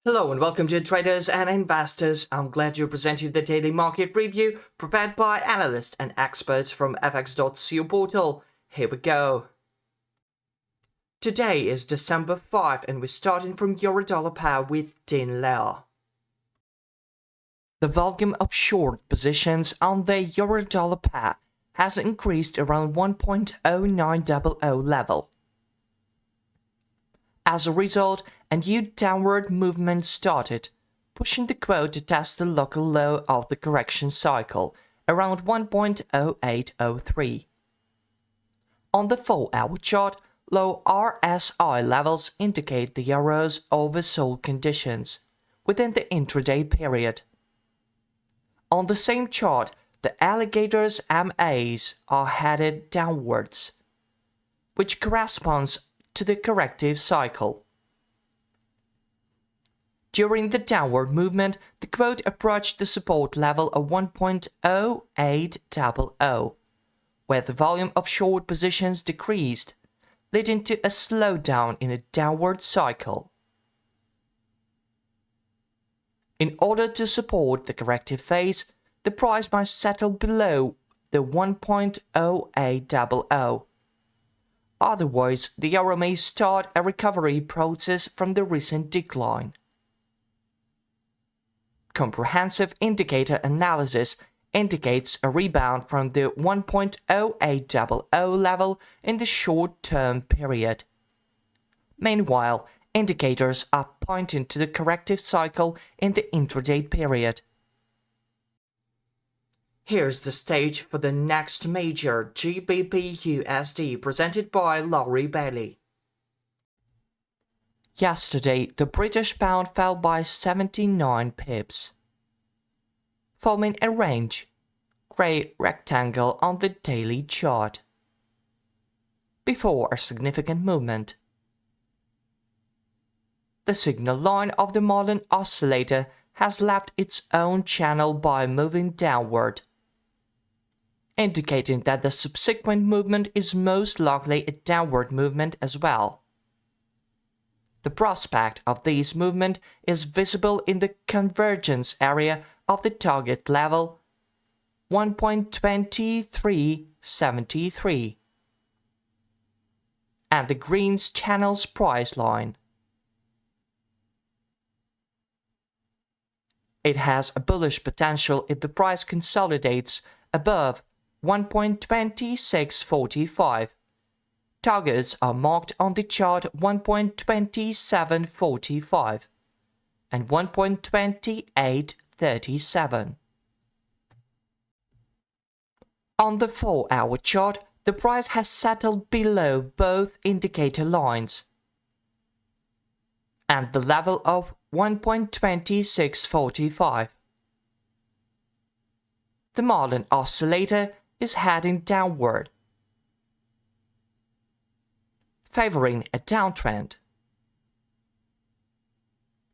Hello and welcome to traders and investors. I'm glad to present you the daily market review prepared by analysts and experts from fx.co portal. Here we go. Today is December 5 and we're starting from euro-dollar pair with thin layer. The volume of short positions on the euro-dollar pair has increased around 1.0900 level. As a result, a new downward movement started, pushing the quote to test the local low of the correction cycle, around 1.0803. On the 4-hour chart, low RSI levels indicate the euro's oversold conditions within the intraday period. On the same chart, the alligator's MAs are headed downwards, which corresponds to the corrective cycle. During the downward movement, the quote approached the support level of 1.0800, where the volume of short positions decreased, leading to a slowdown in the downward cycle. In order to support the corrective phase, the price must settle below the 1.0800. Otherwise, the euro may start a recovery process from the recent decline. Comprehensive indicator analysis indicates a rebound from the 1.0800 level in the short-term period. Meanwhile, indicators are pointing to the corrective cycle in the intraday period. Here's the stage for the next major GBPUSD presented by Laurie Bailey. Yesterday, the British pound fell by 79 pips, forming a range, grey rectangle on the daily chart, before a significant movement. The signal line of the modern oscillator has left its own channel by moving downward, indicating that the subsequent movement is most likely a downward movement as well. The prospect of this movement is visible in the convergence area of the target level 1.2373 and the green's channel's price line. It has a bullish potential if the price consolidates above 1.2645. Targets are marked on the chart 1.2745 and 1.2837. On the 4-hour chart, the price has settled below both indicator lines and the level of 1.2645. The modern oscillator is heading downward, favoring a downtrend.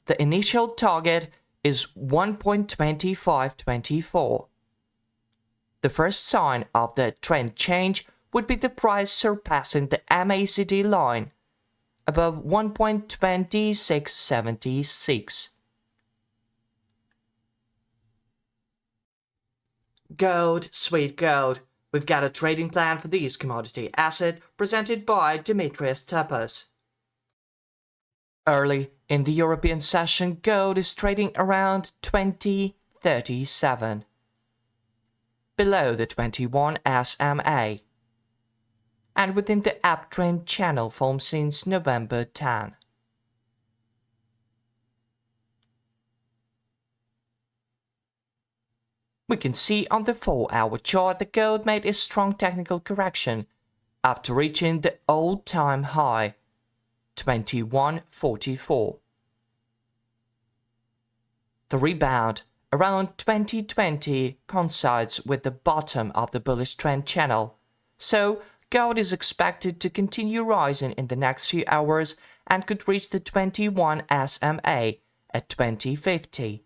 The initial target is 1.2524. The first sign of the trend change would be the price surpassing the MACD line above 1.2676. Gold, sweet gold. We've got a trading plan for this commodity asset presented by Dimitris Tapas. Early in the European session, gold is trading around 20.37, below the 21 SMA, and within the uptrend channel formed since November 10. We can see on the 4-hour chart that gold made a strong technical correction after reaching the all-time high, 21.44. The rebound around 2020 coincides with the bottom of the bullish trend channel, so gold is expected to continue rising in the next few hours and could reach the 21 SMA at 20.50.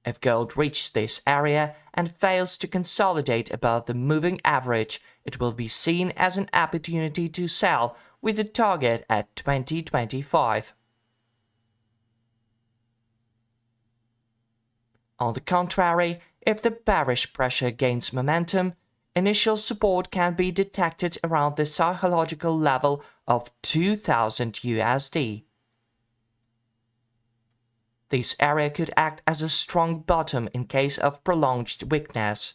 If gold reaches this area and fails to consolidate above the moving average, it will be seen as an opportunity to sell with the target at 2025. On the contrary, if the bearish pressure gains momentum, initial support can be detected around the psychological level of 2000 USD. This area could act as a strong bottom in case of prolonged weakness.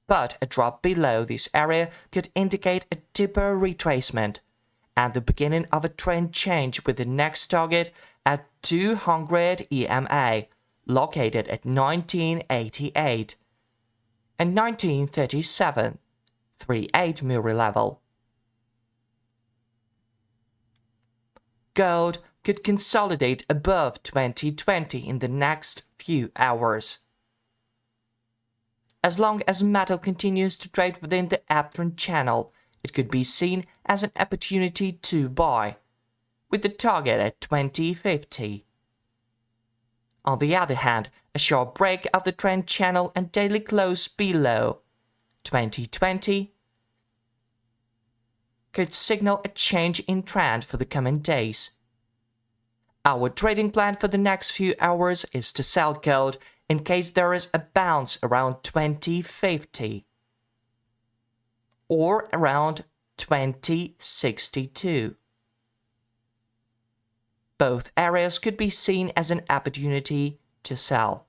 But a drop below this area could indicate a deeper retracement and the beginning of a trend change with the next target at 200 EMA, located at 1988 and 1937, 38 Muri level. Gold could consolidate above 2020 in the next few hours. As long as metal continues to trade within the uptrend channel, it could be seen as an opportunity to buy, with the target at 2050. On the other hand, a sharp break of the trend channel and daily close below 2020 could signal a change in trend for the coming days. Our trading plan for the next few hours is to sell gold in case there is a bounce around 2050 or around 2062. Both areas could be seen as an opportunity to sell.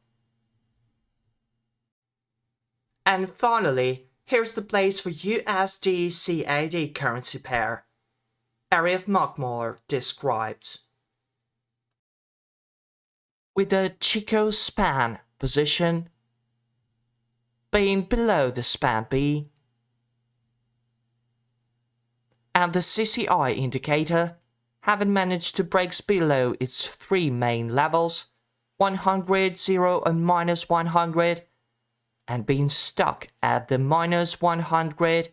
And finally, here's the place for USDCAD currency pair. Area of Markmore described. With the Chico span position being below the span B, and the CCI indicator having managed to break below its three main levels, 100, 0 and minus 100, and being stuck at the minus 100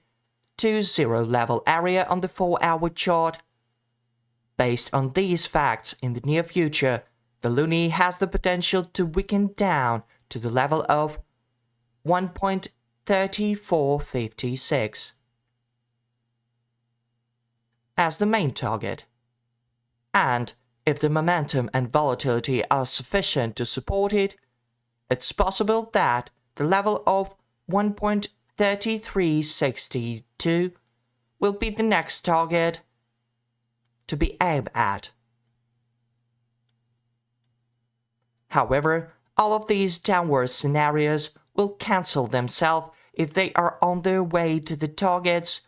to 0 level area on the 4-hour chart. Based on these facts, in the near future, the loonie has the potential to weaken down to the level of 1.3456 as the main target. And if the momentum and volatility are sufficient to support it, it's possible that the level of 1.3362 will be the next target to be aimed at. However, all of these downward scenarios will cancel themselves if they are on their way to the targets.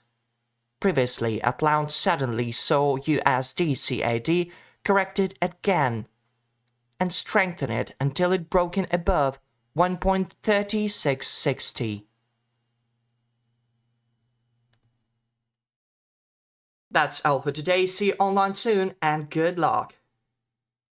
Previously, Atlanta suddenly saw USDCAD corrected again and strengthen it until it broke above 1.3660. That's all for today. See you online soon and good luck.